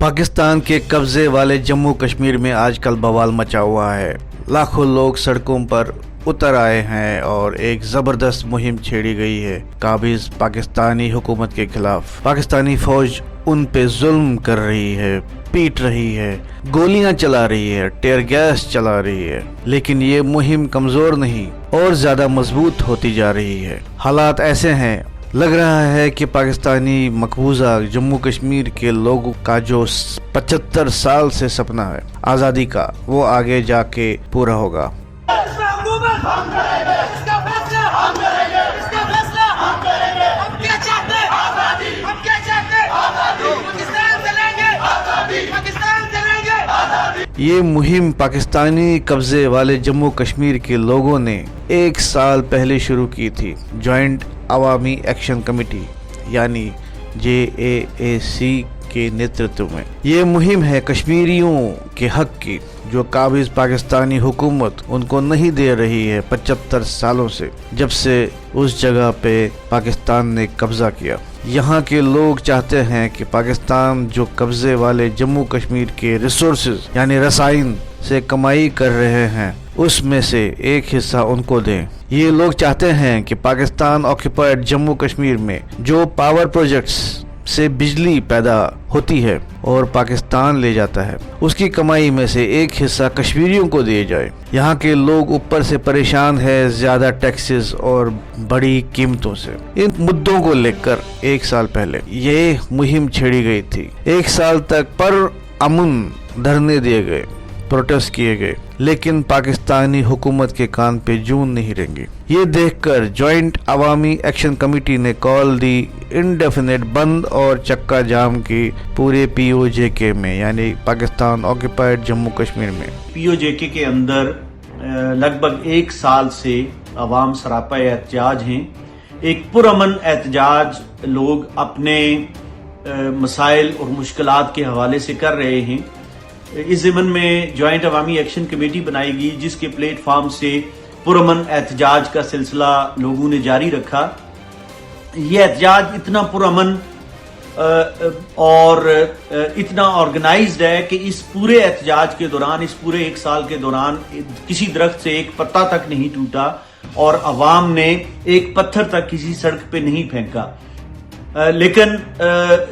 पाकिस्तान के कब्जे वाले जम्मू कश्मीर में आजकल बवाल मचा हुआ है। लाखों लोग सड़कों पर उतर आए हैं और एक जबरदस्त मुहिम छेड़ी गई है काबिज पाकिस्तानी हुकूमत के खिलाफ। पाकिस्तानी फौज उन पे जुल्म कर रही है, पीट रही है, गोलियां चला रही है, टेयर गैस चला रही है, लेकिन ये मुहिम कमजोर नहीं और ज्यादा मजबूत होती जा रही है। हालात ऐसे हैं, लग रहा है कि पाकिस्तानी मकबूजा जम्मू कश्मीर के लोगों का जो 75 साल से सपना है आज़ादी का, वो आगे जाके पूरा होगा। ये मुहिम पाकिस्तानी कब्जे वाले जम्मू कश्मीर के लोगों ने 1 साल पहले शुरू की थी। जॉइंट अवामी एक्शन कमेटी यानी JAAC के नेतृत्व में ये मुहिम है कश्मीरियों के हक की, जो काबिज पाकिस्तानी हुकूमत उनको नहीं दे रही है 75 सालों से, जब से उस जगह पे पाकिस्तान ने कब्जा किया। यहाँ के लोग चाहते हैं कि पाकिस्तान जो कब्जे वाले जम्मू कश्मीर के रिसोर्सेज यानी रसायन से कमाई कर रहे हैं, उसमें से एक हिस्सा उनको दें। ये लोग चाहते हैं कि पाकिस्तान ऑक्युपाइड जम्मू कश्मीर में जो पावर प्रोजेक्ट्स से बिजली पैदा होती है और पाकिस्तान ले जाता है, उसकी कमाई में से एक हिस्सा कश्मीरियों को दिए जाए। यहाँ के लोग ऊपर से परेशान है ज्यादा टैक्सेस और बड़ी कीमतों से। इन मुद्दों को लेकर 1 साल पहले ये मुहिम छेड़ी गई थी। 1 साल तक पर अमन धरने दिए गए, प्रोटेस्ट किए गए, लेकिन पाकिस्तानी हुकूमत के कान पे जून नहीं रेंगे। ये देखकर जॉइंट अवामी एक्शन कमेटी ने कॉल दी इंडेफिनिट बंद और चक्का जाम की पूरे POJK में, यानी पाकिस्तान ऑक्युपाइड जम्मू कश्मीर में। POJK के अंदर लगभग 1 साल से अवाम सरापा एहतजाज हैं। एक पुरअमन एहतजाज लोग अपने मसाइल और मुश्किलात के हवाले से कर रहे हैं। इस ज़िमन में जॉइंट अवामी एक्शन कमेटी बनाई गई, जिसके प्लेटफॉर्म से पुरअमन एहतजाज का सिलसिला लोगों ने जारी रखा। यह एहतजाज इतना पुरअमन और इतना ऑर्गेनाइज्ड है कि इस पूरे एहतजाज के दौरान, इस पूरे 1 साल के दौरान किसी दरख्त से एक पत्ता तक नहीं टूटा और अवाम ने एक पत्थर तक किसी सड़क पे नहीं फेंका। लेकिन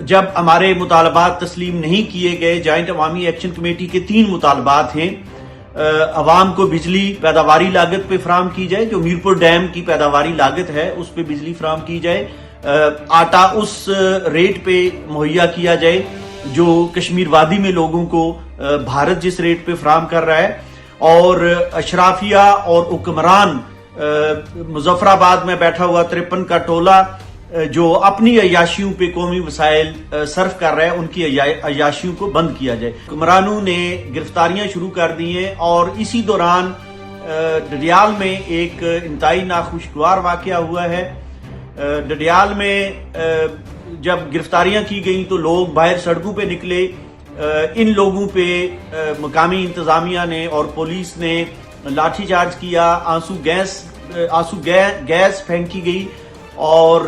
जब हमारे मुतालबात तस्लीम नहीं किए गए, जॉइंट अवामी एक्शन कमेटी के 3 मुतालबात हैं। अवाम को बिजली पैदावारी लागत पे फराम की जाए, जो मीरपुर डैम की पैदावारी लागत है उस पे बिजली फराम की जाए। आटा उस रेट पे मुहैया किया जाए जो कश्मीर वादी में लोगों को भारत जिस रेट पे फराम कर रहा है। और अशराफिया और हुक्मरान मुजफ्फराबाद में बैठा हुआ 53 का टोला जो अपनी अयाशियों पे कौमी वसाइल सर्फ कर रहा है, उनकी अयाशियों को बंद किया जाए। हुक्मरानों ने गिरफ्तारियां शुरू कर दी हैं और इसी दौरान डडियाल में एक इंतहाई नाखुशगवार वाकया हुआ है। डडियाल में जब गिरफ्तारियां की गई तो लोग बाहर सड़कों पे निकले। इन लोगों पे मकामी इंतजामिया ने और पुलिस ने लाठीचार्ज किया, आंसू गैस फेंकी गई और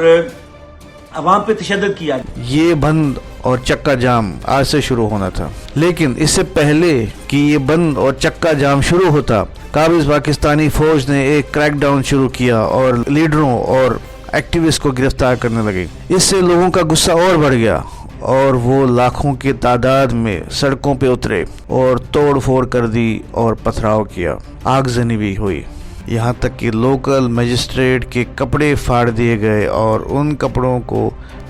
अवाम पे तशद्दुद किया। ये बंद और चक्का जाम आज से शुरू होना था, लेकिन इससे पहले कि ये बंद और चक्का जाम शुरू होता, काबिज पाकिस्तानी फौज ने एक क्रैकडाउन शुरू किया और लीडरों और एक्टिविस्ट को गिरफ्तार करने लगे। इससे लोगों का गुस्सा और बढ़ गया और वो लाखों की तादाद में सड़कों पे उतरे और तोड़ फोड़ कर दी और पथराव किया, आगजनी भी हुई। यहाँ तक कि लोकल मजिस्ट्रेट के कपड़े फाड़ दिए गए और उन कपड़ों को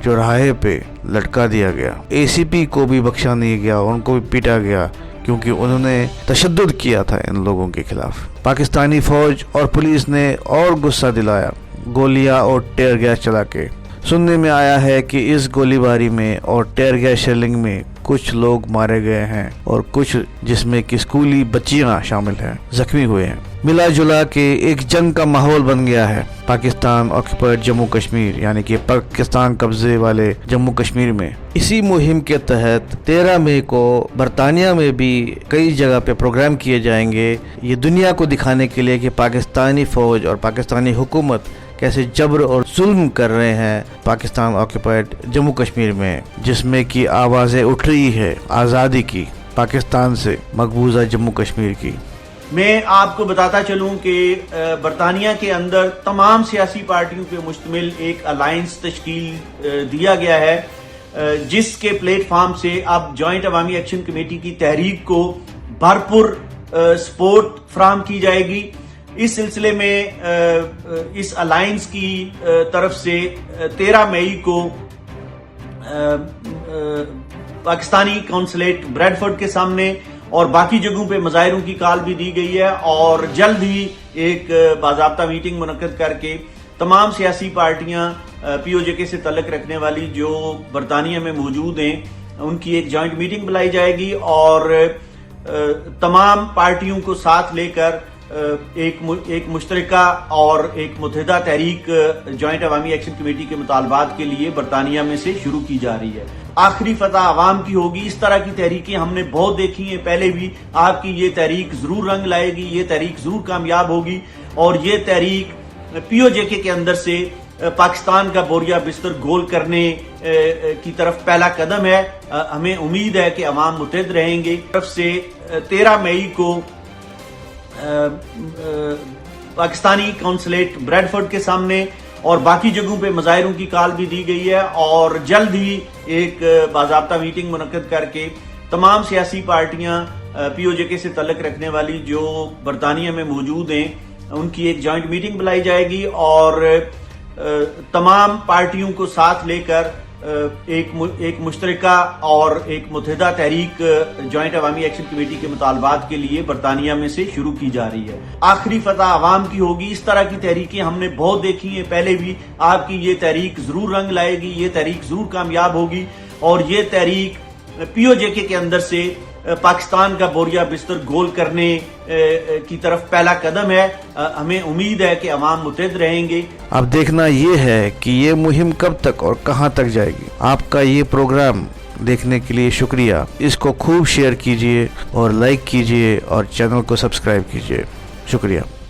चौराहे पे लटका दिया गया। ACP को भी बख्शा नहीं गया, उनको भी पीटा गया क्योंकि उन्होंने तशद्दुद किया था इन लोगों के खिलाफ। पाकिस्तानी फौज और पुलिस ने और गुस्सा दिलाया, गोलियां और टेयर गैस चला के। सुनने में आया है कि इस गोलीबारी में और टेयर गैस शेलिंग में कुछ लोग मारे गए हैं और कुछ, जिसमें कि स्कूली बच्चियां शामिल हैं, जख्मी हुए हैं। मिला जुला के एक जंग का माहौल बन गया है पाकिस्तान ऑक्युपाइड जम्मू कश्मीर यानी कि पाकिस्तान कब्जे वाले जम्मू कश्मीर में। इसी मुहिम के तहत 13 मई को बरतानिया में भी कई जगह पे प्रोग्राम किए जाएंगे, ये दुनिया को दिखाने के लिए कि पाकिस्तानी फौज और पाकिस्तानी हुकूमत کیسے جبر اور ظلم کر رہے ہیں پاکستان آکوپائڈ جموں کشمیر میں، جس میں کی آوازیں اٹھ رہی ہے آزادی کی، پاکستان سے مقبوضہ جموں کشمیر کی۔ میں آپ کو بتاتا چلوں کہ برطانیہ کے اندر تمام سیاسی پارٹیوں پہ مشتمل ایک الائنس تشکیل دیا گیا ہے، جس کے پلیٹ فارم سے اب جوائنٹ عوامی ایکشن کمیٹی کی تحریک کو بھرپور سپورٹ فراہم کی جائے گی۔ اس سلسلے میں اس الائنس کی طرف سے 13 مئی کو پاکستانی قونصلیٹ بریڈفورڈ کے سامنے اور باقی جگہوں پہ مظاہروں کی کال بھی دی گئی ہے، اور جلد ہی ایک باضابطہ میٹنگ منعقد کر کے تمام سیاسی پارٹیاں پی او جے کے سے تعلق رکھنے والی جو برطانیہ میں موجود ہیں ان کی ایک جوائنٹ میٹنگ بلائی جائے گی، اور تمام پارٹیوں کو ساتھ لے کر ایک مشترکہ اور ایک متحدہ تحریک جوائنٹ عوامی ایکشن کمیٹی کے مطالبات کے لیے برطانیہ میں سے شروع کی جا رہی ہے۔ آخری فتح عوام کی ہوگی۔ اس طرح کی تحریکیں ہم نے بہت دیکھی ہیں پہلے بھی، آپ کی یہ تحریک ضرور رنگ لائے گی، یہ تحریک ضرور کامیاب ہوگی، اور یہ تحریک پی او جے کے اندر سے پاکستان کا بوریا بستر گول کرنے کی طرف پہلا قدم ہے۔ ہمیں امید ہے کہ عوام متحد رہیں گے۔ طرف سے 13 مئی کو پاکستانی قونصلیٹ بریڈفورڈ کے سامنے اور باقی جگہوں پہ مظاہروں کی کال بھی دی گئی ہے، اور جلد ہی ایک باضابطہ میٹنگ منعقد کر کے تمام سیاسی پارٹیاں پی او جے کے سے تعلق رکھنے والی جو برطانیہ میں موجود ہیں ان کی ایک جوائنٹ میٹنگ بلائی جائے گی، اور تمام پارٹیوں کو ساتھ لے کر ایک مشترکہ اور ایک متحدہ تحریک جوائنٹ عوامی ایکشن کمیٹی کے مطالبات کے لیے برطانیہ میں سے شروع کی جا رہی ہے۔ آخری فتح عوام کی ہوگی۔ اس طرح کی تحریکیں ہم نے بہت دیکھی ہیں پہلے بھی، آپ کی یہ تحریک ضرور رنگ لائے گی، یہ تحریک ضرور کامیاب ہوگی، اور یہ تحریک پی او جے کے اندر سے پاکستان کا بوریا بستر گول کرنے کی طرف پہلا قدم ہے۔ ہمیں امید ہے کہ عوام متحد رہیں گے۔ اب دیکھنا یہ ہے کہ یہ مہم کب تک اور کہاں تک جائے گی۔ آپ کا یہ پروگرام دیکھنے کے لیے شکریہ۔ اس کو خوب شیئر کیجئے اور لائک کیجئے اور چینل کو سبسکرائب کیجئے۔ شکریہ۔